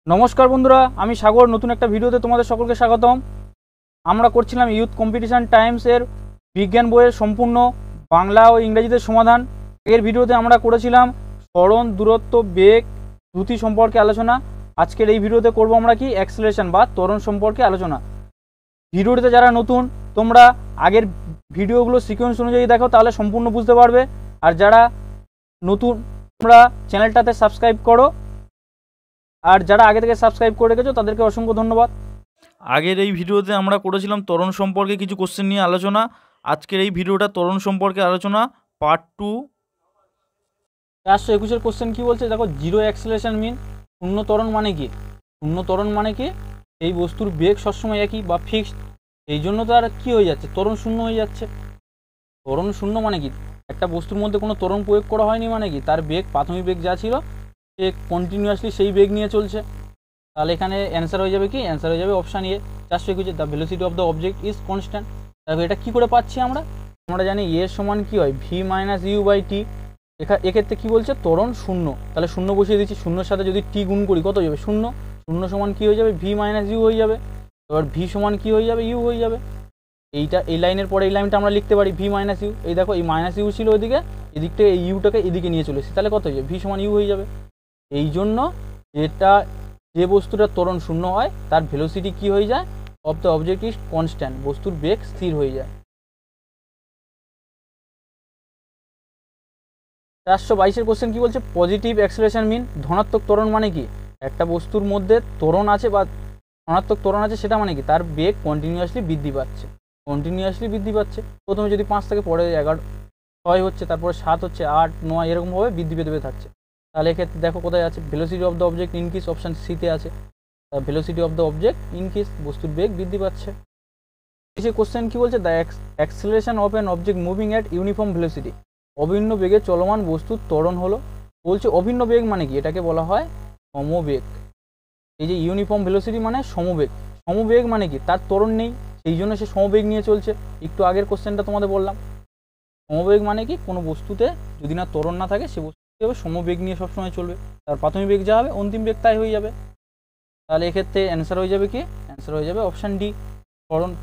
নমস্কার বন্ধুরা, আমি সাগর। নতুন একটা ভিডিওতে তোমাদের সকলকে স্বাগতম। আমরা করছিলাম ইউথ কম্পিটিশন টাইমসের বিজ্ঞান বইয়ের সম্পূর্ণ বাংলা ও ইংরেজিতে সমাধান। এর ভিডিওতে আমরা করেছিলাম সরণ, দূরত্ব, বেগ, দ্রুতি সম্পর্কে আলোচনা। আজকের এই ভিডিওতে করব আমরা কি অ্যাক্সেলারেশন বা ত্বরণ সম্পর্কে আলোচনা। ভিডিওটিতে যারা নতুন, তোমরা আগের ভিডিওগুলো সিকোয়েন্স অনুযায়ী দেখো, তাহলে সম্পূর্ণ বুঝতে পারবে। আর যারা নতুন, তোমরা চ্যানেলটাতে সাবস্ক্রাইব করো। আর যারা আগে থেকে সাবস্ক্রাইব করে রেখেছো তাদেরকে অসংখ্য ধন্যবাদ। আগের এই ভিডিওতে আমরা করেছিলাম ত্বরণ সম্পর্কে কিছু কোশ্চেন নিয়ে আলোচনা। আজকের এই ভিডিওটা ত্বরণ সম্পর্কে আলোচনা, পার্ট 2। 421 কোশ্চেন কি বলছে দেখো, জিরো অ্যাক্সেলারেশন মিন, শূন্য ত্বরণ মানে কি? শূন্য ত্বরণ মানে কি? এই বস্তুর বেগ সবসময় একই বা ফিক্সড, এই জন্য তার কি হয়ে যাচ্ছে, ত্বরণ শূন্য হয়ে যাচ্ছে। ত্বরণ শূন্য মানে কি? একটা বস্তুর মধ্যে কোনো ত্বরণ প্রয়োগ করা হয়নি, মানে কি তার বেগ, প্রাথমিক বেগ যা ছিল সে কন্টিনিউয়াসলি সেই বেগ নিয়ে চলছে। তাহলে এখানে অ্যান্সার হয়ে যাবে কি? অ্যান্সার হয়ে যাবে option A, 421। The velocity of the object is constant. দেখো এটা কী করে পাচ্ছি আমরা? আমরা জানি এ সমান কী হয়, V minus you by T. এক্ষেত্রে কী বলছে, ত্বরণ শূন্য। তাহলে শূন্য বসিয়ে দিচ্ছি, শূন্যর সাথে যদি টি গুণ করি কত হয়ে যাবে? শূন্য। শূন্য সমান কী হয়ে যাবে? ভি মাইনাস ইউ হয়ে যাবে। এবার ভি সমান কী হয়ে যাবে? ইউ হয়ে যাবে। এইটা, এই লাইনের পরে এই লাইনটা আমরা লিখতে পারি ভি মাইনাস ইউ। এই দেখো, এই মাইনাস ইউ ছিল ওইদিকে, এদিক থেকে এই ইউটাকে এদিকে নিয়ে চলে এসেছি, তাহলে কত হয়ে যাবে? ভি সমান ইউ হয়ে যাবে। এই জন্য এটা, যে বস্তুটার ত্বরণ শূন্য হয় তার ভেলোসিটি কি হয়ে যায়? Of the object is constant, বস্তুর বেগ স্থির হয়ে যায়। 422 কোশ্চেন কি বলছে, পজিটিভ অ্যাক্সেলারেশন মিন, ধনাত্মক ত্বরণ মানে কি? একটা বস্তুর মধ্যে ত্বরণ আছে বা ধনাত্মক ত্বরণ আছে, সেটা মানে কি তার বেগ কন্টিনিউয়াসলি বৃদ্ধি পাচ্ছে। কন্টিনিউয়াসলি বৃদ্ধি পাচ্ছে, প্রথমে যদি 5 থাকে, পরে 11, 6 হচ্ছে, তারপরে 7 হচ্ছে, 8, 9, এরকমভাবে বৃদ্ধি পেতে থাকছে। তাহলে এক্ষেত্রে দেখো কোথায় আছে, velocity of the object increase, option সিতে আছে। Velocity of the object increase, বস্তুর বেগ বৃদ্ধি পাচ্ছে। এই কোশ্চেন কি বলছে, the acceleration of an object moving at uniform velocity, অভিন্ন বেগে চলমান বস্তুর ত্বরণ হলো। বলছে অভিন্ন বেগ মানে কি? এটাকে বলা হয় সমবেগ। এই যে ইউনিফর্ম ভেলোসিটি মানে সমবেগ। সমবেগ মানে কি? তার ত্বরণ নেই, সেই জন্য সে সমবেগ নিয়ে চলছে। একটু আগের কোশ্চেনটা তোমাদের বললাম, সমবেগ মানে কি? কোনো বস্তুতে যদি না ত্বরণ না থাকে, সে বস্তু সমবেগ নিয়ে সবসময় চলবে। তার প্রাথমিক বেগ যা হবে, অন্তিম বেগ তাই হয়ে যাবে। তাহলে এক্ষেত্রে অ্যান্সার হয়ে যাবে কি? অ্যান্সার হয়ে যাবে অপশান ডি।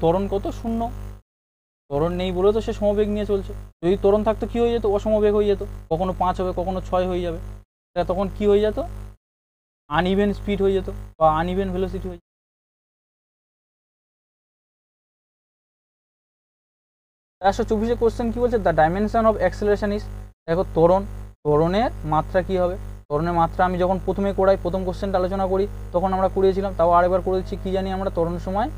ত্বরণ কত? শূন্য। ত্বরণ নেই বলে তো সে সমবেগ নিয়ে চলছে। যদি ত্বরণ থাকতো কি হয়ে যেত? অসমবেগ হয়ে যেত। কখনো 5 হবে, কখনো 6 হয়ে যাবে। তখন কি হয়ে যেত? আনইভেন স্পিড হয়ে যেত বা আনইভেন ভেলোসিটি হয়ে যেত। 424 কোশ্চেন কি বলছে, the dimension of acceleration is. দেখো ত্বরণের মাত্রা কি হবে? ত্বরণের মাত্রা আমি যখন প্রথমে করাই, প্রথম কোশ্চেনটা আলোচনা করি, তখন আমরা করিয়েছিলাম, তাও আরেকবার করে দিচ্ছি। কি জানি আমরা ত্বরণ সময়?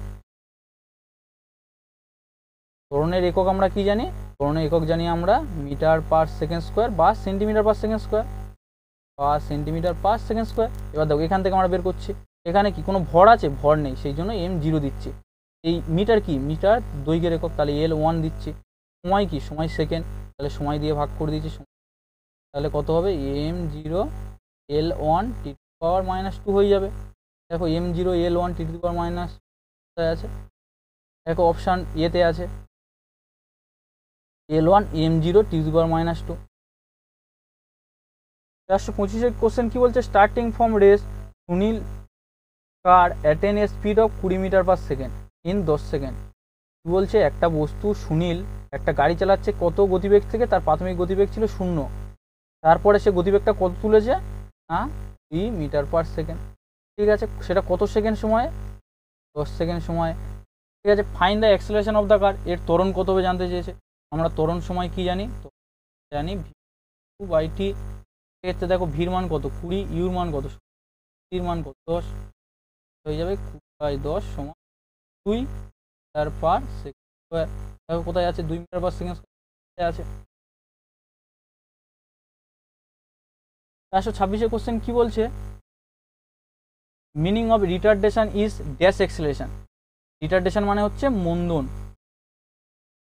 ত্বরণের একক আমরা কি জানি? ত্বরণের একক জানি আমরা মিটার পার সেকেন্ড স্কোয়ার বা সেন্টিমিটার পার সেকেন্ড স্কোয়ার বা সেন্টিমিটার পার সেকেন্ড স্কোয়ার। এবার দেখো এখান থেকে আমরা বের করছি, এখানে কি কোনো ভর আছে? ভর নেই, সেই জন্য m0 দিচ্ছি। এই মিটার কি? মিটার দৈর্ঘ্যের একক, তাহলে L1 দিচ্ছি। সময় কি? সময় সেকেন্ড, তাহলে সময় দিয়ে ভাগ করে দিচ্ছি। তাহলে কত হবে? m0 L1 টি টু পাওয়ার -2 হয়ে যাবে। দেখো m0 L1 টি টু পাওয়ার মাইনাস কোথায় আছে? দেখো অপশান এতে আছে, L1 m0 টি টু পাওয়ার -2। 425 কোশ্চেন কি বলছে, starting from rest, Sunil car attain a speed of 20 metre per second in 10 second. কি বলছে, একটা বস্তু সুনীল একটা গাড়ি চালাচ্ছে কত গতিবেগ থেকে? তার প্রাথমিক গতিবেগ ছিল 0, তারপরে সে গতিবেগটা কত তুলেছে? 20 মিটার পার সেকেন্ড। ঠিক আছে, সেটা কত সেকেন্ড সময়ে? 10 সেকেন্ড সময়ে। ঠিক আছে, find the acceleration of the car, এর ত্বরণ কত হবে জানতে চেয়েছে। আমরা ত্বরণ সময় কি জানি? জানি ভি বাই টি। এক্ষেত্রে দেখো ভির মান কত? 20, ইউর মান কত? টির মান কত? 10 হয়ে যাবে। 20/10 সমান 2 মিটার পার সেকেন্ড স্কোয়ার। দেখো কোথায় আছে? 2 মিটার পার সেকেন্ড স্কোয়ার আছে। 426 কোশ্চেন কি বলছে, meaning of retardation is dash acceleration. Retardation মানে হচ্ছে মন্দন।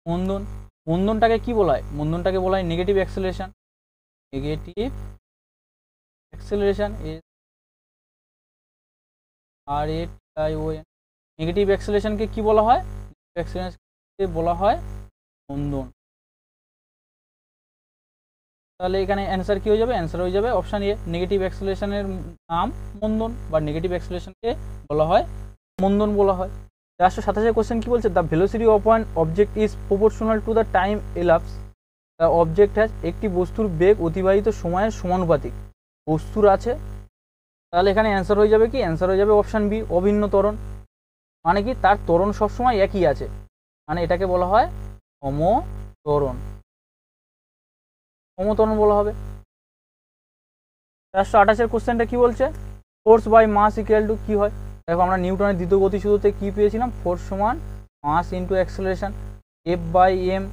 মন্দন, মন্দনটাকে কি বলা হয়? মন্দনটাকে বলা হয় negative acceleration. Negative acceleration is RATION। Negative অ্যাক্সেলারেশনকে কি বলা হয়? অ্যাক্সেলারেশনকে বলা হয় মন্দন। তাহলে এখানে অ্যান্সার কী হয়ে যাবে? অ্যান্সার হয়ে যাবে অপশান এ। নেগেটিভ অ্যাক্সেলারেশনের নাম মন্দন, বা নেগেটিভ অ্যাক্সেলারেশনকে বলা হয় মন্দন বলা হয়। 427 কোশ্চেন কী বলছে? The velocity of one object is proportional to the time elapse the object has. একটি বস্তুর বেগ অতিবাহিত সময়ের সমানুপাতিক। বস্তুর আছে, তাহলে এখানে অ্যান্সার হয়ে যাবে কি? অ্যান্সার হয়ে যাবে অপশান বি, অভিন্ন ত্বরণ। মানে কি? তার ত্বরণ সবসময় একই আছে, মানে এটাকে বলা হয় সমত্বরণ, সমত্বরণ বলা হবে। 428 কোশ্চেনটা কি বলছে? Force by mass equal to কি হয়? দেখো আমরা নিউটনের দ্বিতীয় গতিসূত্রতে কি পেয়েছিলাম? ফোর্স সমান mass into acceleration. F by M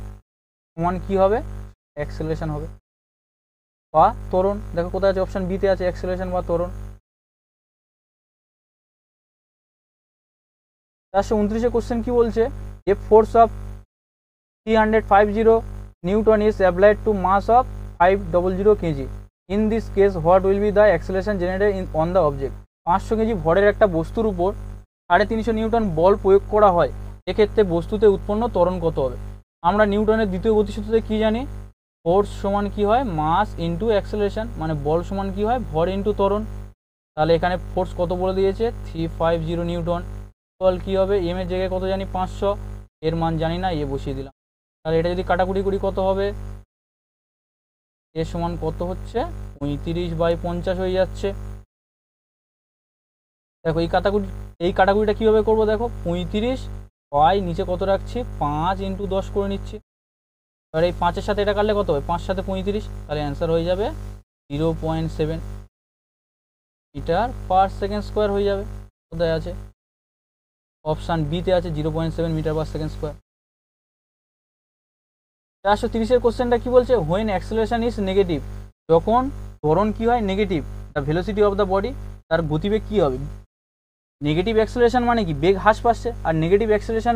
সমান কি হবে? অ্যাক্সেলারেশন হবে বা ত্বরণ। দেখো কোথায় আছে? অপশন বিতে আছে, অ্যাক্সেলারেশন বা ত্বরণ। 429 কোশ্চেন কি বলছে? A force of 350 newton is applied to mass of 500 KG. In this case what will be the acceleration generated on the object. 500 KG ভরের একটা বস্তুর উপর 350 নিউটন বল প্রয়োগ করা হয়, এক্ষেত্রে বস্তুতে উৎপন্ন ত্বরণ কত হবে? আমরা নিউটনের দ্বিতীয় গতিসূত্রতে কি জানি? ফোর্স সমান কি হয়? মাস ইন্টু অ্যাক্সেলারেশন, মানে বল সমান কি হয়? ভর ইন্টু ত্বরণ। তাহলে এখানে ফোর্স কত বলে দিয়েছে? 350 নিউটন। বল কি হবে? এম এর জায়গায় কত জানি? 500, এর মান জানি না, এ বসিয়ে দিলাম। তাহলে এটা যদি কাটাকুটি করি কত হবে? এ সমান কত হচ্ছে? 35/50 হয়ে যাচ্ছে। দেখো এই কাটাকুটিটা কীভাবে করবো? দেখো 35 বাই নিচে কত রাখছি? 5 ইন্টু 10 করে নিচ্ছি। এবার এই 5-এর সাথে এটা কাটলে কত হবে? 5 সাথে 35, তাহলে অ্যান্সার হয়ে যাবে 0.7 মিটার পার সেকেন্ড স্কোয়ার হয়ে যাবে। কোথায় আছে? অপশান বিতে আছে, 0.7 মিটার পার সেকেন্ড স্কোয়ার। 430 কোশ্চেনটা কি বলছে? হোয়েন অ্যাক্সেলারেশন ইজ নেগেটিভ, যখন ত্বরণ কি হয়? Negative, the velocity of the body, তার গতিবেগ কি হবে? নেগেটিভ অ্যাক্সেলারেশন মানে কি? বেগ হ্রাস পাচ্ছে। আর নেগেটিভ অ্যাক্সেলারেশন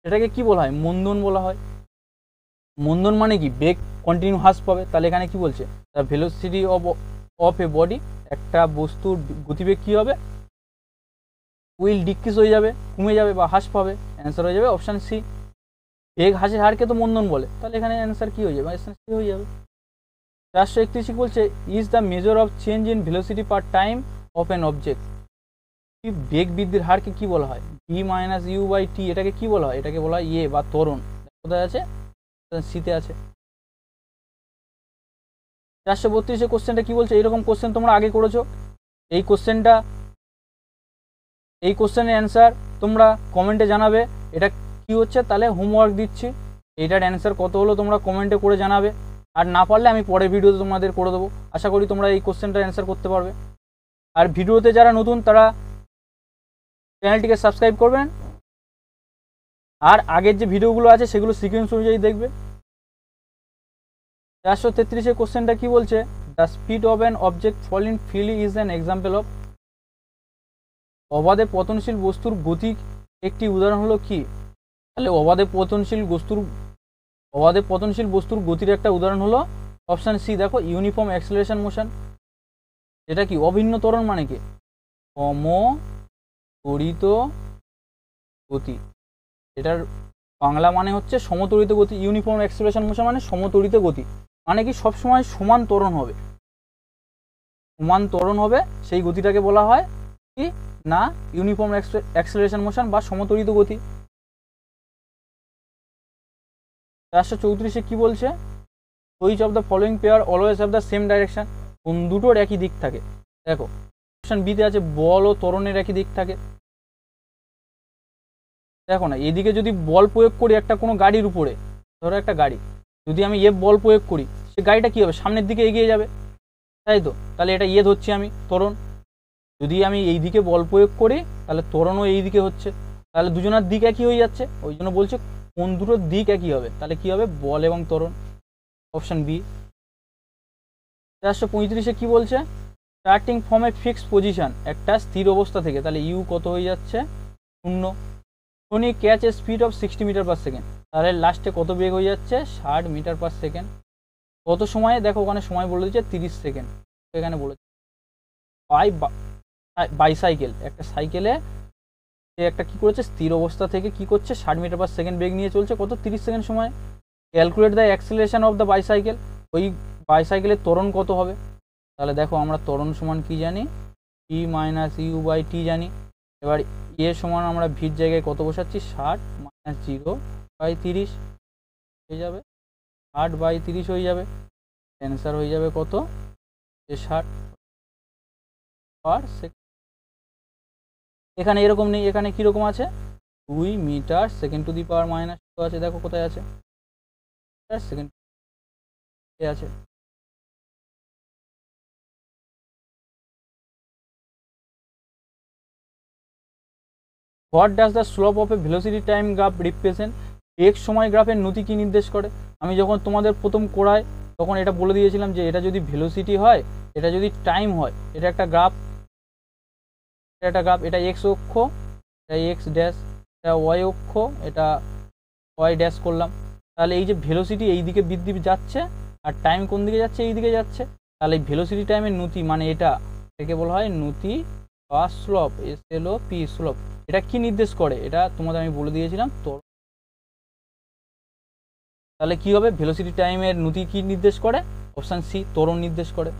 এটাকে কি বলা হয়? মন্দন বলা হয়। মন্দন মানে কি? বেগ কন্টিনিউ হ্রাস পাবে। তাহলে এখানে কি বলছে? The velocity of A body, একটা বস্তুর গতিবেগ কি হবে? উইল ডিক্রিজ হয়ে যাবে, কমে যাবে বা হ্রাস পাবে। অ্যান্সার হয়ে যাবে অপশান সি। বেগ হ্রাসের হারকে তো মন্দন বলে, তাহলে এখানে অ্যান্সার কি হয়ে যাবে? অপশান সি হয়ে যাবে। 431 বলছে is the measure of change in velocity per time of an object. কি বেগ বৃদ্ধির হারকে কি বলা হয়? V minus you by T. এটাকে কি বলা হয়? এটাকে বলা হয় ইয়ে বা ত্বরণ। কোথায় আছে? সিতে আছে। 432 কোশ্চেনটা কি বলছে? এরকম কোশ্চেন তোমরা আগে করেছো। এই কোশ্চেনের অ্যান্সার তোমরা কমেন্টে জানাবে এটা কি হচ্ছে। তাহলে হোমওয়ার্ক দিচ্ছি, এইটার অ্যান্সার কত হলো তোমরা কমেন্টে করে জানাবে। আর না পারলে আমি পরের ভিডিওতে তোমাদের করে দেবো। আশা করি তোমরা এই কোশ্চেনটার অ্যান্সার করতে পারবে। আর ভিডিওতে যারা নতুন তারা চ্যানেলটিকে সাবস্ক্রাইব করবেন, আর আগের যে ভিডিওগুলো আছে সেগুলো সিকোয়েন্স অনুযায়ী দেখবে। 433 কোশ্চেনটা কি বলছে? The speed of an object falling freely is an example of. অবাধে পতনশীল বস্তুর গতি একটি উদাহরণ হলো কি? তাহলে অবাধে পতনশীল বস্তুর গতির একটা উদাহরণ হলো অপশান সি। দেখো ইউনিফর্ম অ্যাক্সেলারেশন মোশন। এটা কি? অভিন্ন ত্বরণ মানে কি? সমত্বরিত গতি। এটার বাংলা মানে হচ্ছে সমত্বরিত গতি। ইউনিফর্ম অ্যাক্সেলারেশন মোশন মানে সমত্বরিত গতি, মানে কি সবসময় সমান ত্বরণ হবে, সমান ত্বরণ হবে, সেই গতিটাকে বলা হয় কি না ইউনিফর্ম অ্যাক্সেলারেশন মোশন বা সমত্বরিত গতি। 434 কি বলছে? Which of the following pair always have the same direction. কোন দুটোর একই দিক থাকে? দেখো অপশন বিতে আছে বল ও ত্বরণের একই দিক থাকে। দেখো না, এদিকে যদি বল প্রয়োগ করি একটা কোনো গাড়ির উপরে, ধরো একটা গাড়ি, যদি আমি বল প্রয়োগ করি, সে গাড়িটা কি হবে? সামনের দিকে এগিয়ে যাবে, তাই তো? তাহলে এটা ধরছি আমি ত্বরণ। যদি আমি এই দিকে বল প্রয়োগ করি তাহলে ত্বরণও এই দিকে হচ্ছে, তাহলে দুজনের দিক একই হয়ে যাচ্ছে। ওই জন্য বলছে কোন দুটোর দিক একই হবে, তাহলে কি হবে? বল এবং ত্বরণ। Option B. 435 কি বলছে? Starting from a fixed position, একটা স্থির অবস্থা থেকে, তাহলে ইউ কত হয়ে যাচ্ছে? 0। Tony catch a speed of 60 metre per second, তাহলে লাস্টে কত বেগ হয়ে যাচ্ছে? 60 মিটার পার সেকেন্ড। কত সময়ে? দেখো ওখানে সময় বলে দিচ্ছে 30 সেকেন্ড। এখানে বলেছে বাইসাইকেল, একটা সাইকেলে সে একটা কি করেছে? স্থির অবস্থা থেকে কি করছে? 60 মিটার পার সেকেন্ড বেগ নিয়ে চলছে, কত? 30 সেকেন্ড সময়। Calculate the acceleration of the bicycle, ওই বাইসাইকেলের ত্বরণ কত হবে। তাহলে দেখো আমরা ত্বরণ সমান কি জানি, টি মাইনাস ইউ বাই টি জানি। এবার এ সমান আমরা ভির জায়গায় কত বসাচ্ছি, 60 মাইনাস 0 বাই 30 হয়ে যাবে, 60 বাই 30 হয়ে যাবে। অ্যান্সার হয়ে যাবে কত, 60 পার সেকেন্ড। এখানে এরকম নেই, এখানে কীরকম আছে, 2 metre second to the power minus আছে, দেখো কোথায় আছে, সেকেন্ড আছে। What does the slope of a velocity time graph represent, বেগ সময় গ্রাফের নতি কি নির্দেশ করে। আমি যখন তোমাদের প্রথম করাই তখন এটা বলে দিয়েছিলাম যে এটা যদি ভেলোসিটি হয়, এটা যদি টাইম হয়, এটা একটা গ্রাফ, এটা এক্স অক্ষ, এটা এক্স ড্যাশ, এটা ওয়াই অক্ষ, এটা ওয়াই ড্যাশ করলাম। তাহলে এই যে ভেলোসিটি এই দিকে বৃদ্ধি যাচ্ছে আর টাইম কোন দিকে যাচ্ছে, এই দিকে যাচ্ছে। তাহলে এই ভেলোসিটি টাইমের নতি মানে এটাকে বলা হয় নতি বা স্লোপ, SLOP স্লোপ। এটা কি নির্দেশ করে, এটা তোমাদের আমি বলে দিয়েছিলাম। তো তাহলে কি হবে, ভেলোসিটি টাইমের নতি কি নির্দেশ করে, অপশান সি ত্বরণ নির্দেশ করে।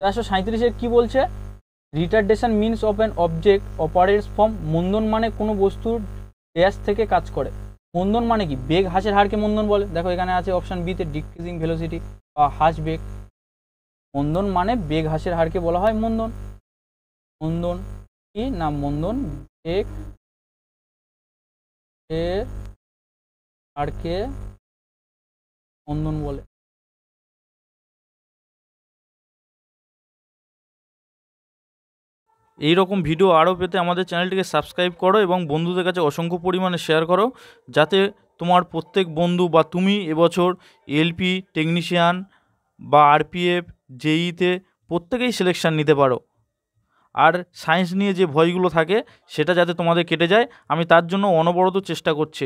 437 কি বলছে, retardation means of an object operates from, মন্দন মানে কোনো বস্তুর ড্যাশ থেকে কাজ করে। মন্দন মানে কি, বেগ হ্রাসের হারকে মন্দন বলে। দেখো এখানে আছে অপশান বিতে ডিক্রিজিং ভেলোসিটি বা হ্রাস বেগ। মন্দন মানে বেগ হ্রাসের হারকে বলা হয় মন্দন। মন্দন কি না, মন্দন বেগ এর হারকে মন্দন বলে। এই রকম ভিডিও আরও পেতে আমাদের চ্যানেলটিকে সাবস্ক্রাইব করো এবং বন্ধুদের কাছে অসংখ্য পরিমাণে শেয়ার করো, যাতে তোমার প্রত্যেক বন্ধু বা তুমি এবছর এলপি টেকনিশিয়ান বা আরপিএফ জেইতে প্রত্যেকেই সিলেকশান নিতে পারো। আর সায়েন্স নিয়ে যে ভয়গুলো থাকে সেটা যাতে তোমাদের কেটে যায়, আমি তার জন্য অনবরত চেষ্টা করছি।